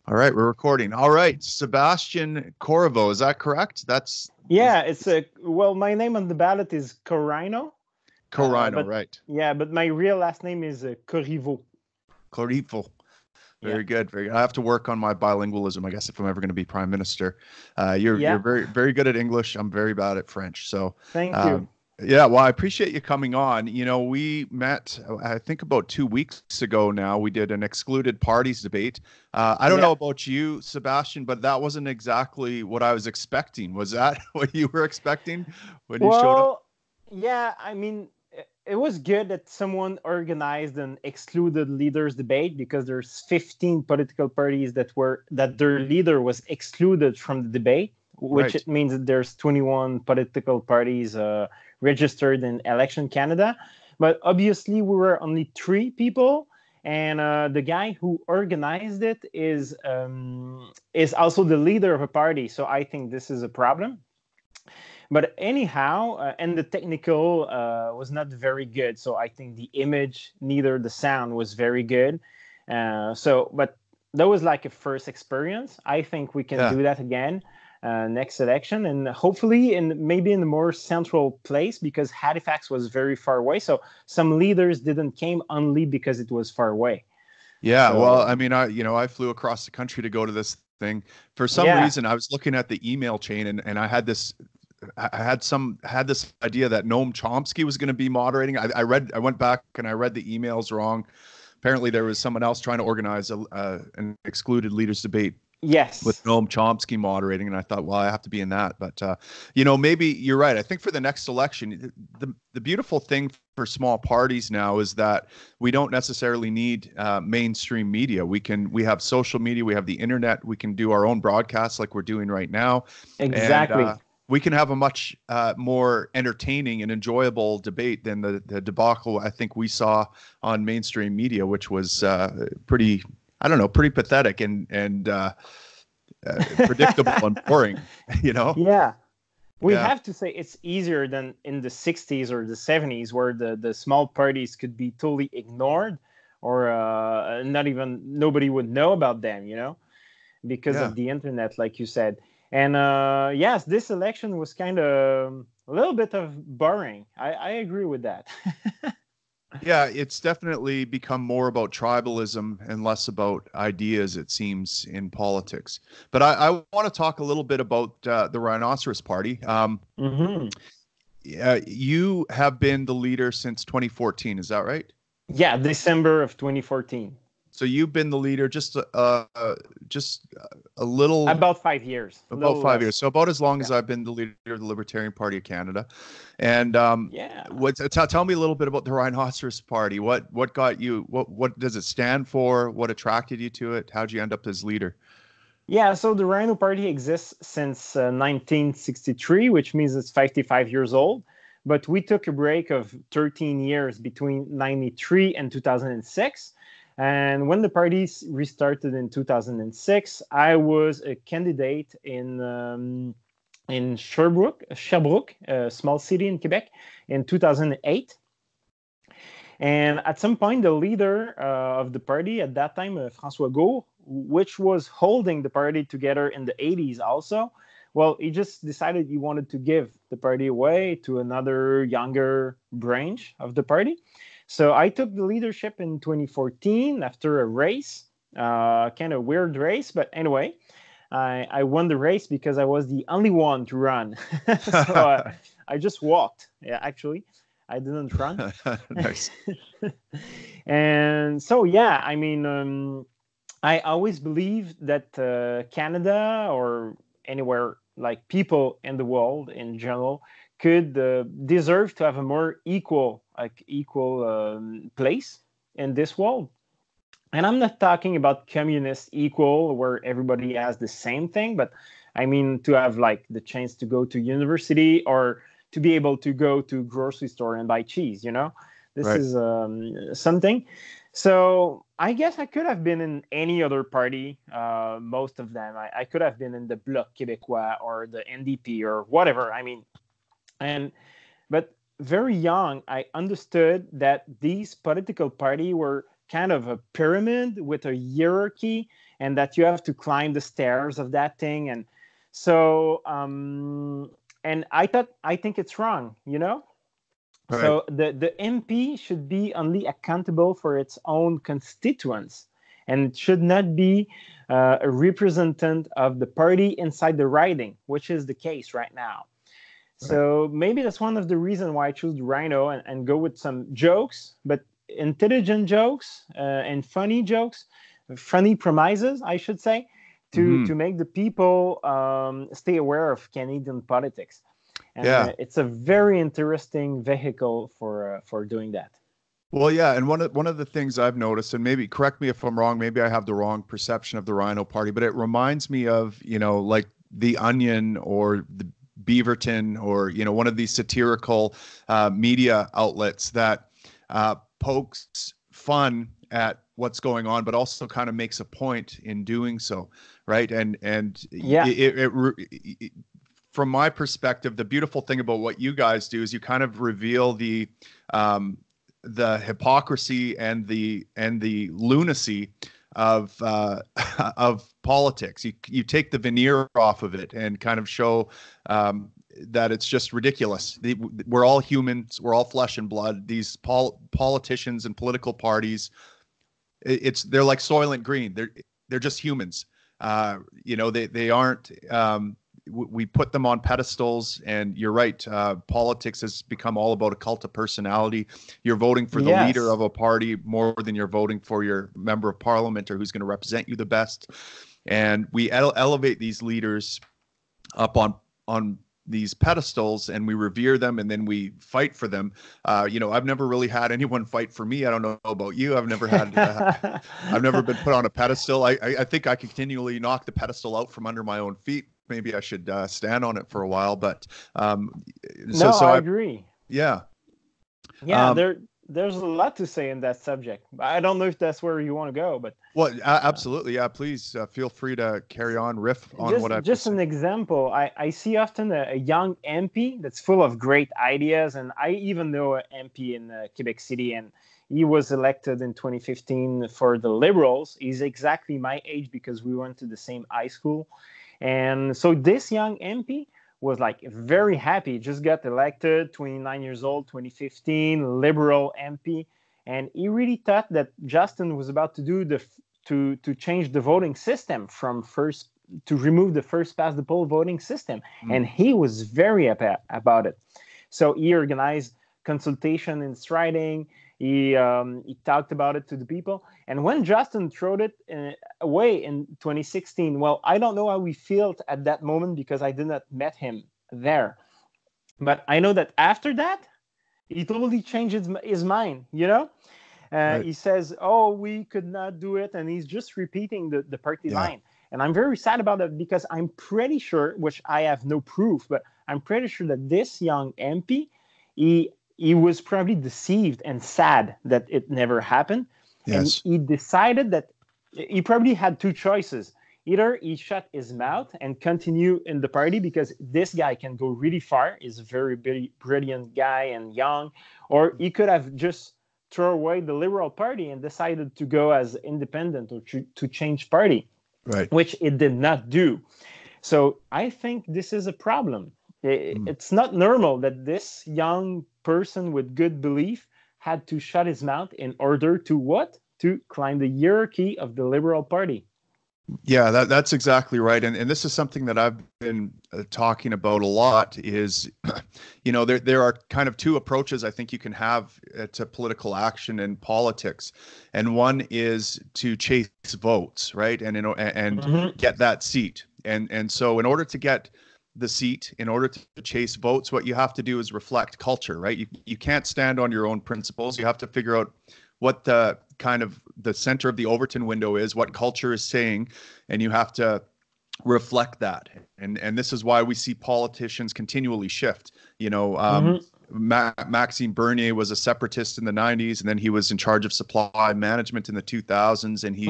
All right, we're recording. All right, Sebastien Corriveau, is that correct? Yeah, it's a well. My name on the ballot is Corrino, Corrino, but right? yeah, but my real last name is Corriveau. Corriveau. Yeah, Very good. Very good. I have to work on my bilingualism, I guess, if I'm ever going to be prime minister. You're yeah. very good at English. I'm very bad at French. So, Thank you. um, yeah. Well, I appreciate you coming on. We met, I think, about 2 weeks ago. Now we did an excluded parties debate. I don't know Yeah. about you, Sebastian, but that wasn't exactly what I was expecting. Was that what you were expecting when you showed up? Well, yeah. It was good that someone organized an excluded leaders debate because there's 15 political parties that their leader was excluded from the debate, which Right. it means that there's 21 political parties registered in Election Canada. But obviously, we were only three people, and the guy who organized it is also the leader of a party. So I think this is a problem. But anyhow, and the technical was not very good. So I think the image, neither the sound was very good. But that was like a first experience. I think we can Yeah. do that again next election, and hopefully maybe in a more central place because Halifax was very far away. So some leaders didn't came only because it was far away. Yeah, well, So I mean, I flew across the country to go to this thing. For some yeah, reason, I was looking at the email chain and I had this idea that Noam Chomsky was going to be moderating. I went back and I read the emails wrong. Apparently, there was someone else trying to organize an excluded leaders debate with yes, Noam Chomsky moderating, and I thought, well, I have to be in that. But maybe you're right. I think for the next election, the beautiful thing for small parties now is that we don't necessarily need mainstream media. We have social media, we have the internet, we can do our own broadcasts like we're doing right now, and exactly. we can have a much more entertaining and enjoyable debate than the debacle I think we saw on mainstream media, which was pretty. I don't know, pretty pathetic and predictable and boring, you know? Yeah. We Yeah. have to say it's easier than in the 60s or the 70s where the small parties could be totally ignored or not even nobody would know about them, because Yeah. of the internet, like you said. And yes, this election was kind of a little bit of boring. I agree with that. Yeah. It's definitely become more about tribalism and less about ideas, it seems, in politics. But I want to talk a little bit about the Rhinoceros Party. Hmm. Yeah, you have been the leader since 2014, is that right? Yeah, December of 2014. So you've been the leader just a little About 5 years, a about little 5 years, less. so about as long Yeah. as I've been the leader of the Libertarian Party of Canada. And Yeah. tell me a little bit about the Rhinoceros Party. What got you? What does it stand for? What attracted you to it? How'd you end up as leader? Yeah, so the Rhino Party exists since 1963, which means it's 55 years old. But we took a break of 13 years between 93 and 2006. And when the party restarted in 2006, I was a candidate in Sherbrooke, a small city in Quebec, in 2008. And at some point, the leader of the party at that time, François Gault, which was holding the party together in the 80s also, well, he just decided he wanted to give the party away to another younger branch of the party. So I took the leadership in 2014 after a race, kind of weird race, but anyway, I won the race because I was the only one to run. So I just walked, yeah, actually. I didn't run. Nice. And so, yeah, I always believed that Canada or anywhere like people in the world in general could deserve to have a more equal place in this world. And I'm not talking about communist equal where everybody has the same thing, but I mean to have like the chance to go to university or to be able to go to grocery store and buy cheese. This Right. is something. So I guess I could have been in any other party, most of them. I could have been in the Bloc Québécois or the NDP or whatever. And but very young, I understood that these political parties were kind of a pyramid with a hierarchy, and that you have to climb the stairs of that thing. And so, and I think it's wrong, you know? Right. So the MP should be only accountable for its own constituents, and it should not be a representative of the party inside the riding, which is the case right now. Right. So maybe that's one of the reasons why I choose Rhino and go with some jokes, but intelligent jokes and funny jokes, funny premises, I should say, to make the people stay aware of Canadian politics. And Yeah. it's a very interesting vehicle for doing that. Well, yeah, and one of the things I've noticed, and maybe correct me if I'm wrong, maybe I have the wrong perception of the Rhino Party, but it reminds me of, you know, like the Onion or the Beaverton, or, you know, one of these satirical media outlets that pokes fun at what's going on, but also kind of makes a point in doing so, right? And Yeah. From my perspective, the beautiful thing about what you guys do is you kind of reveal the hypocrisy and the lunacy of of politics. You take the veneer off of it and kind of show that it's just ridiculous. We're all humans. We're all flesh and blood. These politicians and political parties, they're like Soylent Green. They're just humans. You know, they aren't. We put them on pedestals, and you're right. Politics has become all about a cult of personality. You're voting for the leader of a party more than you're voting for your member of parliament or who's going to represent you the best. And we elevate these leaders up on these pedestals, and we revere them, and then we fight for them. You know, I've never really had anyone fight for me. I don't know about you. I've never had. I've never been put on a pedestal. I think I continually knock the pedestal out from under my own feet. Maybe I should stand on it for a while, but I agree. Yeah. There's a lot to say in that subject. I don't know if that's where you want to go, but absolutely, yeah. Please feel free to carry on, riff on what I've just an example. I see often a young MP that's full of great ideas, and I even know an MP in Quebec City, and he was elected in 2015 for the Liberals. He's exactly my age because we went to the same high school. And so this young MP was like very happy, just got elected, 29 years old, 2015, Liberal MP. And he really thought that Justin was about to do to change the voting system to remove the first past the poll voting system. And he was very happy about it. So he organized consultation in riding. He talked about it to the people. And when Justin threw it away in 2016, well, I don't know how we felt at that moment because I did not met him there. But I know that after that, he totally changed his mind, you know? Right. He says, oh, we could not do it. And he's just repeating the party line. And I'm very sad about it because I'm pretty sure, which I have no proof, but I'm pretty sure that this young MP, he was probably deceived and sad that it never happened. Yes. And he decided that he probably had two choices. Either he shut his mouth and continue in the party because this guy can go really far. He's a very brilliant guy and young. Or he could have just thrown away the Liberal Party and decided to go as independent or to change party, right? Which it did not do. So I think this is a problem. It's not normal that this young person with good belief had to shut his mouth in order to what? To climb the hierarchy of the Liberal Party. Yeah, that's exactly right. And this is something that I've been talking about a lot is, you know, there are kind of two approaches I think you can have to political action and politics. And one is to chase votes, right? And get that seat. And so in order to get the seat, in order to chase votes, what you have to do is reflect culture, right? You can't stand on your own principles. You have to figure out what the kind of the center of the Overton window is, what culture is saying, and you have to reflect that. And this is why we see politicians continually shift. You know, Maxime Bernier was a separatist in the 90s, and then he was in charge of supply management in the 2000s, and he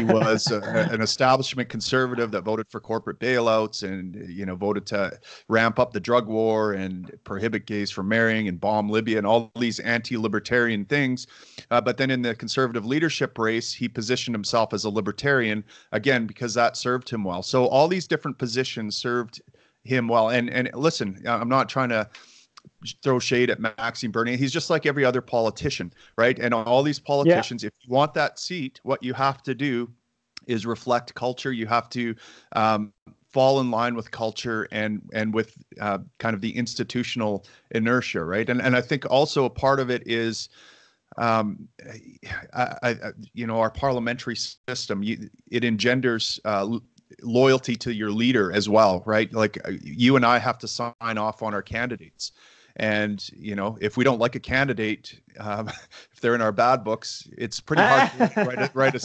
was an establishment conservative that voted for corporate bailouts and voted to ramp up the drug war and prohibit gays from marrying and bomb Libya and all these anti-libertarian things. But then in the conservative leadership race, he positioned himself as a libertarian, again, because that served him well. So all these different positions served him well. And listen, I'm not trying to throw shade at Maxime Bernier. He's just like every other politician, right? And all these politicians, if you want that seat, what you have to do is reflect culture. You have to fall in line with culture and with kind of the institutional inertia, right? And I think also a part of it is our parliamentary system. It engenders loyalty to your leader as well, right? Like you and I have to sign off on our candidates. And, if we don't like a candidate, if they're in our bad books, it's pretty hard to write a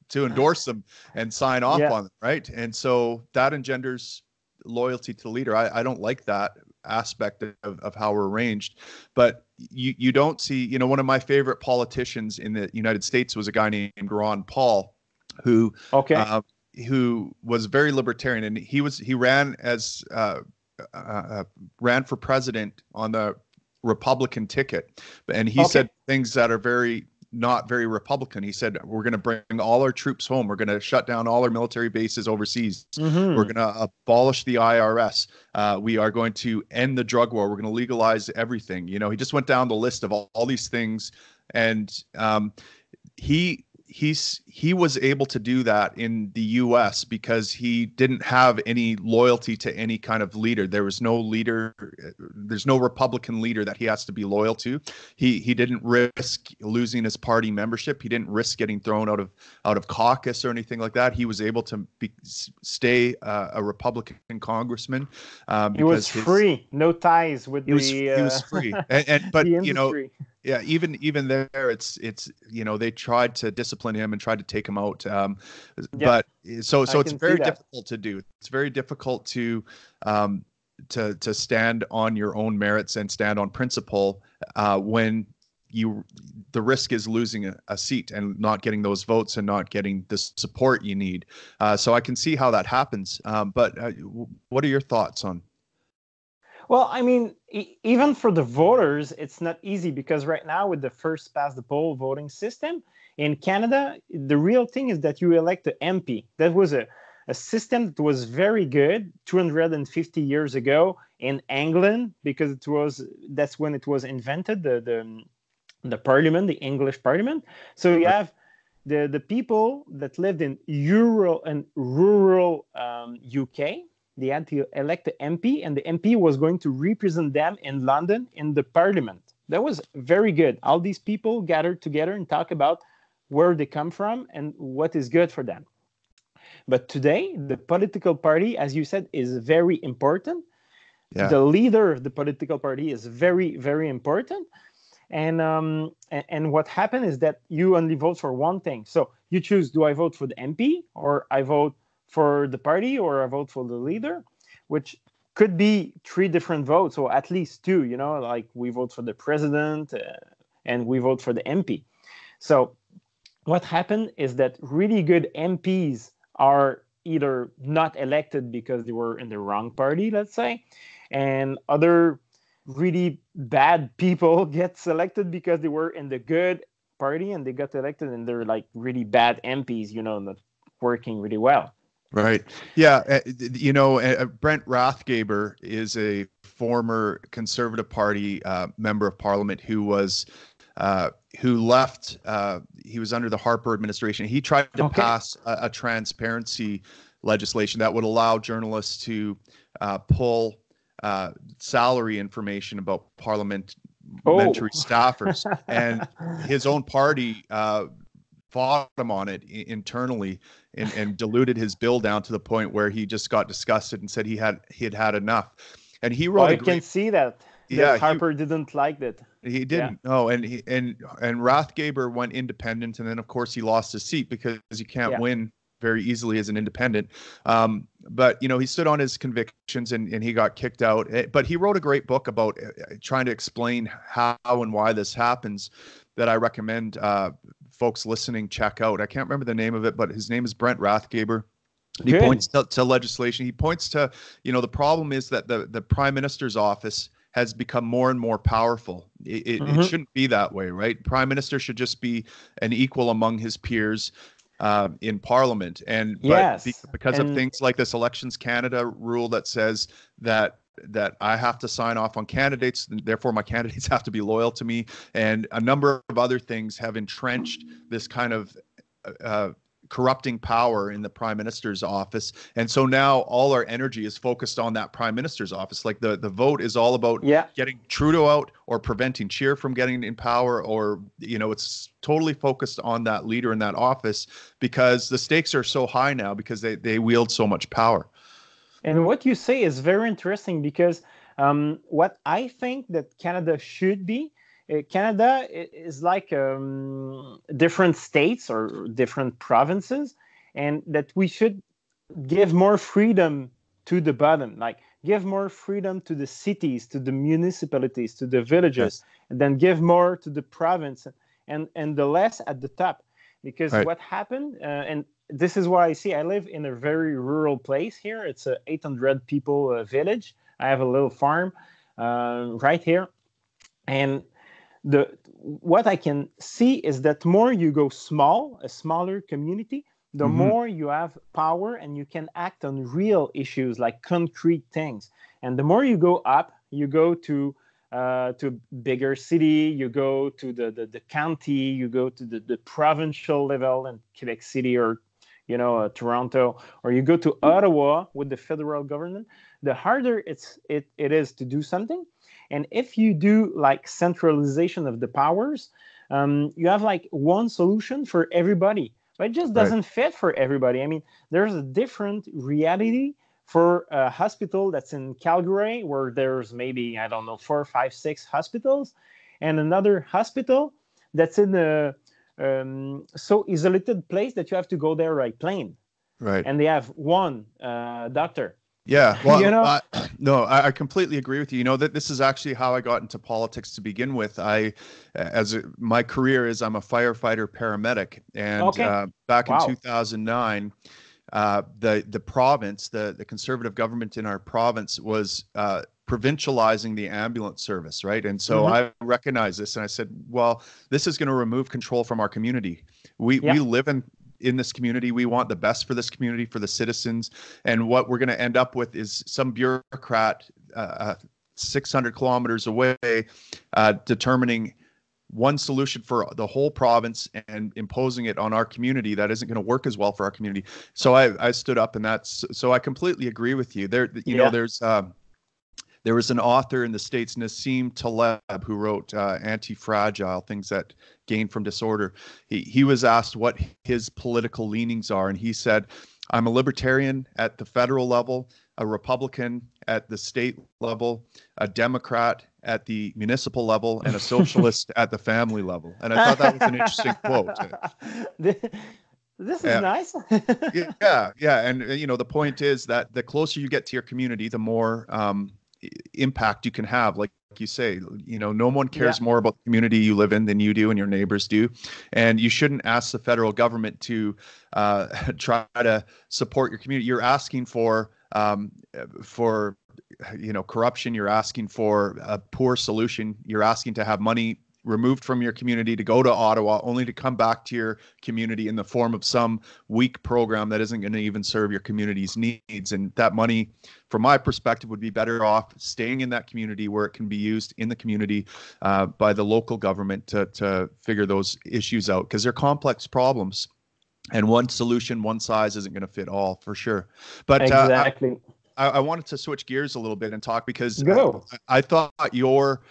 to endorse them and sign off on them, right? And so that engenders loyalty to the leader. I don't like that aspect of how we're arranged. But you don't see, one of my favorite politicians in the United States was a guy named Ron Paul, who was very libertarian, and he ran for president on the Republican ticket, and he said things that are not very Republican. He said, we're going to bring all our troops home. We're going to shut down all our military bases overseas. Mm-hmm. We're going to abolish the IRS. We are going to end the drug war. We're going to legalize everything. He just went down the list of all these things, and he was able to do that in the U.S. because he didn't have any loyalty to any kind of leader. There was no leader. There's no Republican leader that he has to be loyal to. He didn't risk losing his party membership. He didn't risk getting thrown out of caucus or anything like that. He was able to stay a Republican congressman. He was free, no ties with he was free, but the industry. Yeah, even there, it's they tried to discipline him and tried to take him out. But so it's very difficult to do. It's very difficult to stand on your own merits and stand on principle when the risk is losing a seat and not getting those votes and not getting the support you need. So I can see how that happens. But what are your thoughts on? Well, I mean, even for the voters, it's not easy because right now with the first past the poll voting system in Canada, the real thing is that you elect the MP. That was a system that was very good 250 years ago in England because that's when it was invented, the parliament, the English parliament. So you have the people that lived in rural UK. They had to elect the MP, and the MP was going to represent them in London in the parliament. That was very good. All these people gathered together and talk about where they come from and what is good for them. But today, the political party, as you said, is very important. Yeah. The leader of the political party is very, very important. And what happened is that you only vote for one thing. So you choose, do I vote for the MP or I vote for the party or I vote for the leader, which could be 3 different votes or at least 2, like we vote for the president and we vote for the MP. So what happened is that really good MPs are either not elected because they were in the wrong party, let's say, and other really bad people get selected because they were in the good party and they got elected and they're like really bad MPs, not working really well. Right. Yeah. Brent Rathgeber is a former Conservative Party member of Parliament who left. He was under the Harper administration. He tried to pass a transparency legislation that would allow journalists to pull salary information about parliamentary staffers, and his own party fought him on it internally and diluted his bill down to the point where he just got disgusted and said he had enough. And he wrote. I can see that. Yeah, Harper didn't like that. He didn't. Yeah. No, and Rathgeber went independent, and then of course he lost his seat because you can't win very easily as an independent. But he stood on his convictions, and he got kicked out. But he wrote a great book about trying to explain how and why this happens, that I recommend folks listening check out. I can't remember the name of it, but his name is Brent Rathgaber. He points to legislation. He points to, the problem is that the Prime Minister's office has become more and more powerful. It shouldn't be that way, right? Prime Minister should just be an equal among his peers in Parliament. Because of things like this Elections Canada rule that says that I have to sign off on candidates, and therefore my candidates have to be loyal to me, and a number of other things have entrenched this kind of corrupting power in the Prime Minister's office. And so now all our energy is focused on that Prime Minister's office. Like the vote is all about getting Trudeau out or preventing Cheer from getting in power, or, it's totally focused on that leader in that office because the stakes are so high now because they wield so much power. And what you say is very interesting because what I think that Canada should be, Canada is like different states or different provinces, and that we should give more freedom to the bottom, like give more freedom to the cities, to the municipalities, to the villages, and then give more to the province and the less at the top. Because what happened, and this is why I live in a very rural place here. It's a 800 people village. I have a little farm right here. And what I can see is that more you go a smaller community, the more you have power and you can act on real issues like concrete things. And the more you go up, you go to bigger city, you go to the county, you go to the provincial level in Quebec City or Toronto, or you go to Ottawa with the federal government, the harder it is to do something. And if you do like centralization of the powers, you have like one solution for everybody, but it just doesn't fit for everybody. I mean, there's a different reality for a hospital that's in Calgary, where there's maybe, 4, 5, 6 hospitals, and another hospital that's in a so isolated place that you have to go there by plane. Right. And they have one doctor. Yeah, well, I completely agree with you. That this is actually how I got into politics to begin with. My career is I'm a firefighter paramedic, and back in 2009, the province, the conservative government in our province was provincializing the ambulance service, right? And so I recognized this, and I said, well, this is going to remove control from our community. We live in this community. We want the best for this community, for the citizens. And what we're going to end up with is some bureaucrat 600 kilometers away determining one solution for the whole province and imposing it on our community that isn't going to work as well for our community. So I stood up, and so I completely agree with you. There was an author in the States, Nassim Taleb, who wrote Anti-Fragile, Things That Gain from Disorder. He was asked what his political leanings are, and he said, I'm a libertarian at the federal level, a Republican at the state level, a Democrat at the municipal level, and a socialist at the family level. And I thought that was an interesting quote. This is nice. Yeah. And, the point is that the closer you get to your community, the more impact you can have. Like you say, no one cares more about the community you live in than you do and your neighbors do. And you shouldn't ask the federal government to try to support your community. You're asking for corruption. You're asking for a poor solution. You're asking to have money removed from your community to go to Ottawa, only to come back to your community in the form of some weak program that isn't going to even serve your community's needs. And that money, from my perspective, would be better off staying in that community where it can be used in the community by the local government to figure those issues out, because they're complex problems. And one solution, one size isn't going to fit all, for sure. But exactly. I wanted to switch gears a little bit and talk, because I thought you were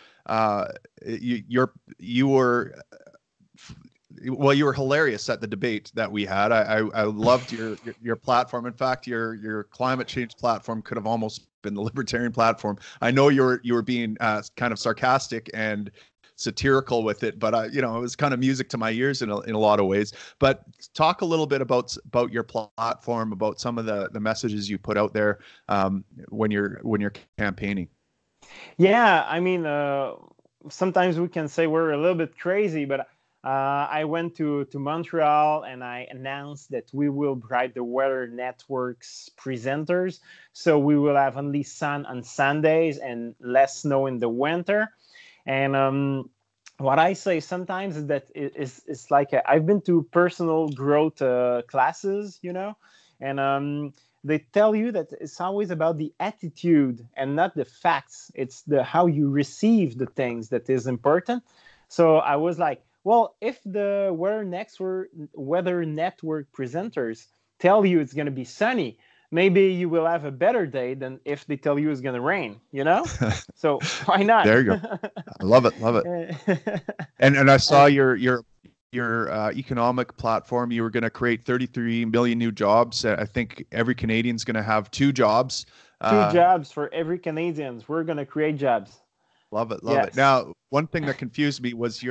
hilarious at the debate that we had. I loved your platform. In fact, your climate change platform could have almost been the libertarian platform. I know you were being kind of sarcastic and satirical with it, but it was kind of music to my ears in a lot of ways. But talk a little bit about your platform, about some of the messages you put out there when you're campaigning. Yeah, I mean, sometimes we can say we're a little bit crazy, but I went to Montreal and I announced that we will write the Weather Network's presenters. So we will have only sun on Sundays and less snow in the winter. And what I say sometimes is that it's like I've been to personal growth classes, and they tell you that it's always about the attitude and not the facts. It's the how you receive the things that is important. So I was like, well, if the Weather Network presenters tell you it's going to be sunny, maybe you will have a better day than if they tell you it's going to rain, So why not? There you go. I love it. Love it. And I saw your economic platform. You were going to create 33 million new jobs. I think every Canadian's going to have 2 jobs. 2 jobs for every Canadian. We're going to create jobs. Love it. Love it. Now, one thing that confused me was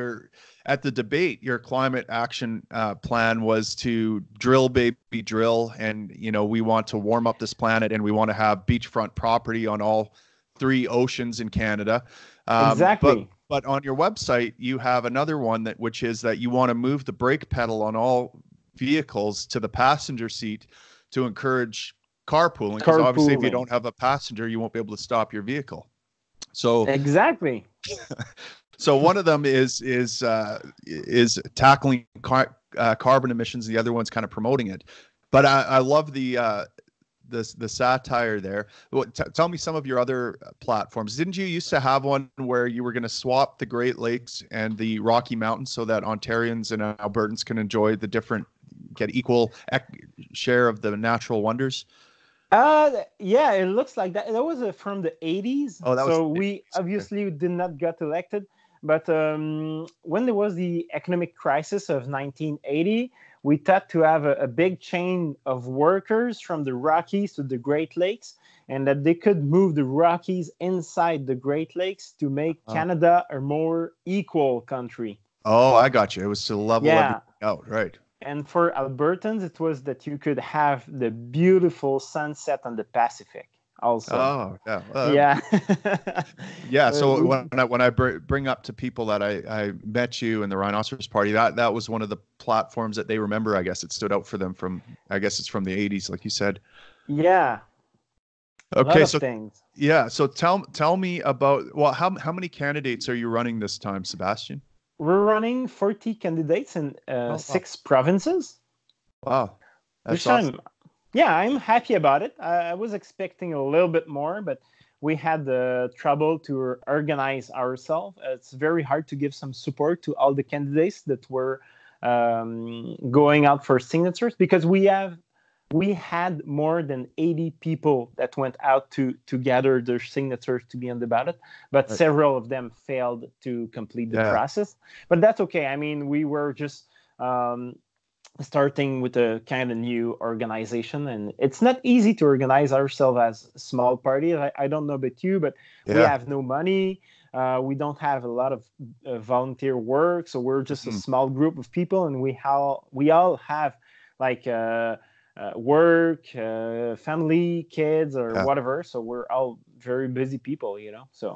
at the debate, your climate action plan was to drill, baby, drill. And, we want to warm up this planet and we want to have beachfront property on all 3 oceans in Canada. Exactly. But on your website, you have another one which is that you want to move the brake pedal on all vehicles to the passenger seat to encourage carpooling. Because obviously, if you don't have a passenger, you won't be able to stop your vehicle. So exactly. So one of them is tackling carbon emissions. The other one's kind of promoting it. But I love the satire there. Tell me some of your other platforms. Didn't you used to have one where you were going to swap the Great Lakes and the Rocky Mountains so that Ontarians and Albertans can enjoy get equal share of the natural wonders? Yeah, it looks like that. That was from the 80s. Oh, so we obviously did not get elected. But when there was the economic crisis of 1980, we thought to have a big chain of workers from the Rockies to the Great Lakes, and that they could move the Rockies inside the Great Lakes to make Canada a more equal country. Oh, I got you. It was to level everything out, right? And for Albertans, it was that you could have the beautiful sunset on the Pacific also. Oh, yeah. Yeah. Yeah. So when I bring up to people that I met you in the Rhinoceros Party, that was one of the platforms that they remember. I guess it stood out for them I guess it's from the 80s, like you said. Yeah. Okay. So things. Yeah. So tell me about, how many candidates are you running this time, Sebastien? We're running 40 candidates in 6 provinces. Wow. That's awesome. I'm happy about it. I was expecting a little bit more, but we had the trouble to organize ourselves. It's very hard to give some support to all the candidates that were going out for signatures, because we had more than 80 people that went out to gather their signatures to be on the ballot, but several of them failed to complete the process. But that's okay. I mean, we were just starting with a kind of new organization, and it's not easy to organize ourselves as a small party. I don't know about you, but we have no money. We don't have a lot of volunteer work, so we're just a small group of people, and we all have like work, family, kids, or whatever. So we're all very busy people, so.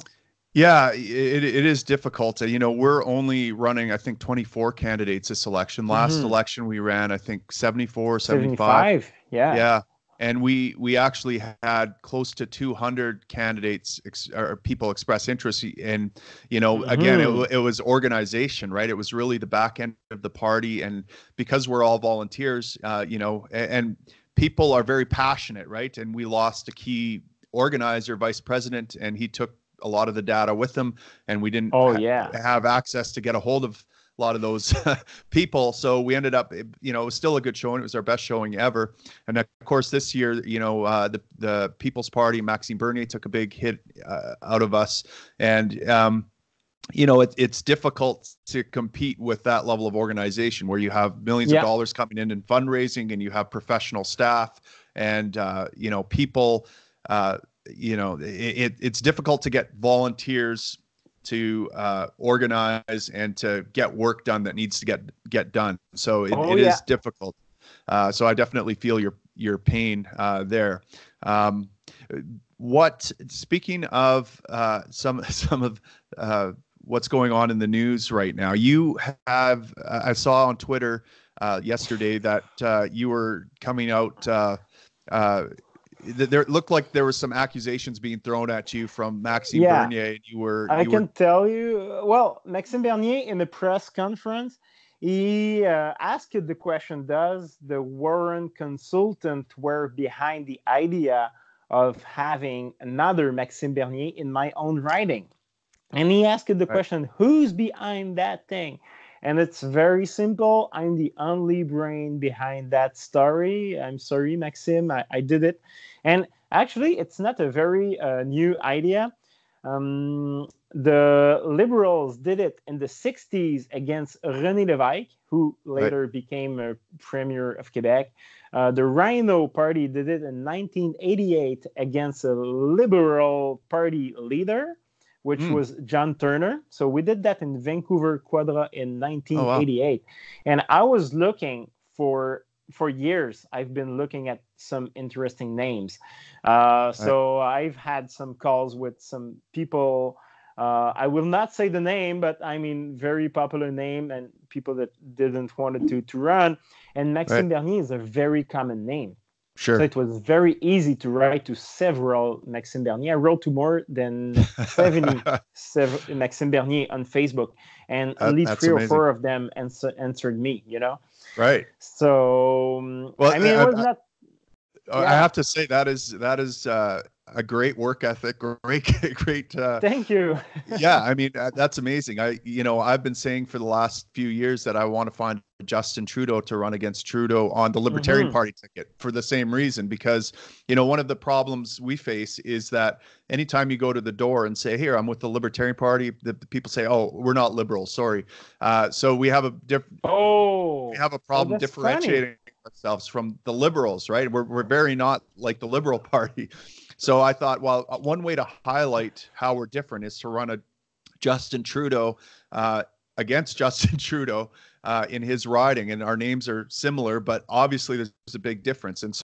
Yeah, it is difficult. We're only running, I think, 24 candidates this election. Last election we ran, I think, 74, 75. Yeah. And we actually had close to 200 candidates or people express interest. And, again, it was organization, right? It was really the back end of the party. And because we're all volunteers, and people are very passionate, right? And we lost a key organizer, vice president, and he took a lot of the data with him, and we didn't have access to get a hold of a lot of those people. So we ended up, it was still a good showing. It was our best showing ever. And of course, this year, the People's Party, Maxime Bernier, took a big hit out of us. And, it's difficult to compete with that level of organization where you have millions of dollars coming in fundraising, and you have professional staff and, people, it's difficult to get volunteers to organize and to get work done that needs to get done. So Oh, it yeah. is difficult. So I definitely feel your pain there. Speaking of some of what's going on in the news right now, you have I saw on Twitter yesterday that you were coming out. There looked like there was some accusations being thrown at you from Maxime Yeah, Bernier, and I can tell you. Well, Maxime Bernier in the press conference, he asked the question: does the Warren consultant were behind the idea of having another Maxime Bernier in my own writing? And he asked the right, question, who's behind that thing? And it's very simple. I'm the only brain behind that story. I'm sorry, Maxime, I did it. And actually, it's not a very new idea. The Liberals did it in the 60s against René Lévesque, who right, later became a premier of Quebec. The Rhino party did it in 1988 against a Liberal Party leader, which mm. was John Turner. So we did that in Vancouver Quadra in Oh wow, 1988. And I was looking for years, I've been looking at some interesting names. right, So I've had some calls with some people. I will not say the name, but I mean very popular name and people that didn't want it to run. And right, Maxime Bernier is a very common name. So sure. it was very easy to write to several Maxime Bernier. I wrote to more than 70 Maxime Bernier on Facebook, and only That's three or amazing. four of them answered me, you know? Right. So, Well, I mean, it was not, I yeah, have to say that is a great work ethic, great, great. thank you. Yeah, I mean that's amazing. I've been saying for the last few years that I want to find Justin Trudeau to run against Trudeau on the Libertarian Mm-hmm. Party ticket for the same reason, because one of the problems we face is that anytime you go to the door and say, "Here, I'm with the Libertarian Party," the people say, "Oh, we're not liberal, sorry." So we Oh, have a oh, problem that's funny. differentiating ourselves from the liberals, right? We're very not like the Liberal Party. So I thought, well, one way to highlight how we're different is to run a Justin Trudeau against Justin Trudeau in his riding, and our names are similar, but obviously there's a big difference. And